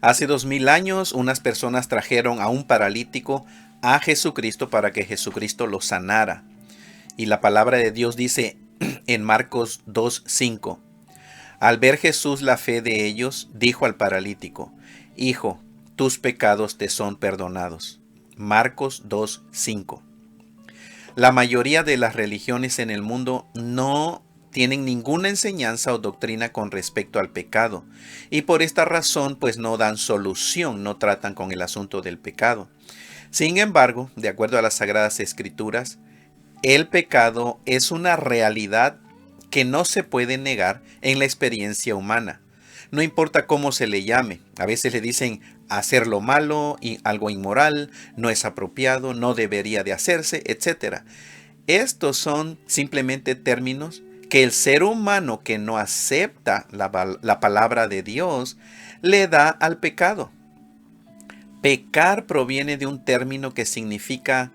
Hace 2000 años unas personas trajeron a un paralítico a Jesucristo para que Jesucristo lo sanara. Y la palabra de Dios dice en Marcos 2:5: al ver Jesús la fe de ellos, dijo al paralítico: Hijo, tus pecados te son perdonados. Marcos 2:5. La mayoría de las religiones en el mundo no tienen ninguna enseñanza o doctrina con respecto al pecado, y por esta razón pues no dan solución, no tratan con el asunto del pecado. Sin embargo, de acuerdo a las Sagradas Escrituras, el pecado es una realidad que no se puede negar en la experiencia humana. No importa cómo se le llame. A veces le dicen hacer lo malo y algo inmoral, no es apropiado, no debería de hacerse, etc. Estos son simplemente términos que el ser humano que no acepta la palabra de Dios le da al pecado. Pecar proviene de un término que significa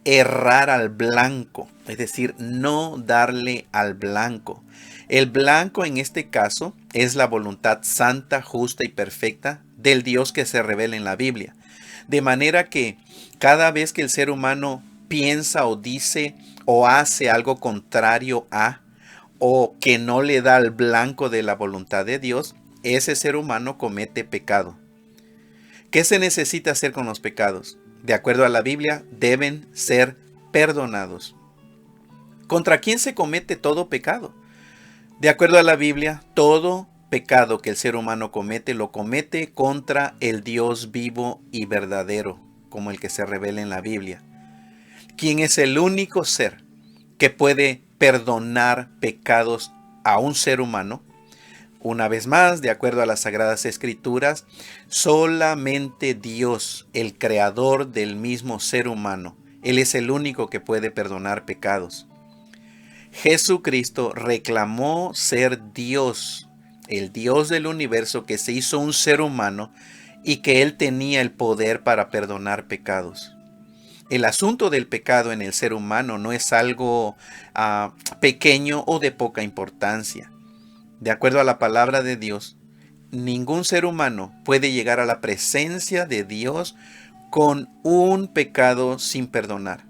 errar al blanco, es decir, no darle al blanco. El blanco en este caso es la voluntad santa, justa y perfecta del Dios que se revela en la Biblia. De manera que cada vez que el ser humano piensa o dice o hace algo contrario a o que no le da al blanco de la voluntad de Dios, ese ser humano comete pecado. ¿Qué se necesita hacer con los pecados? De acuerdo a la Biblia, deben ser perdonados. ¿Contra quién se comete todo pecado? De acuerdo a la Biblia, todo pecado que el ser humano comete, lo comete contra el Dios vivo y verdadero, como el que se revela en la Biblia. ¿Quién es el único ser que puede perdonar pecados a un ser humano? Una vez más, de acuerdo a las Sagradas Escrituras, solamente Dios, el creador del mismo ser humano, Él es el único que puede perdonar pecados. Jesucristo reclamó ser Dios, el Dios del universo que se hizo un ser humano y que Él tenía el poder para perdonar pecados. El asunto del pecado en el ser humano no es algo pequeño o de poca importancia. De acuerdo a la palabra de Dios, ningún ser humano puede llegar a la presencia de Dios con un pecado sin perdonar.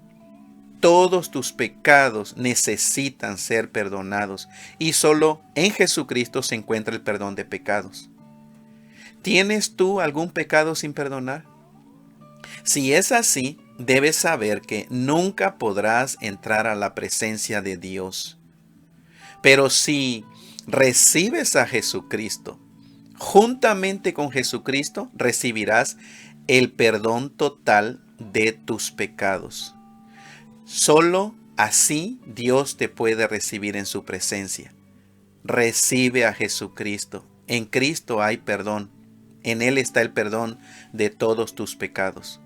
Todos tus pecados necesitan ser perdonados y solo en Jesucristo se encuentra el perdón de pecados. ¿Tienes tú algún pecado sin perdonar? Si es así, debes saber que nunca podrás entrar a la presencia de Dios. Pero si recibes a Jesucristo, juntamente con Jesucristo recibirás el perdón total de tus pecados. Solo así Dios te puede recibir en su presencia. Recibe a Jesucristo. En Cristo hay perdón. En Él está el perdón de todos tus pecados.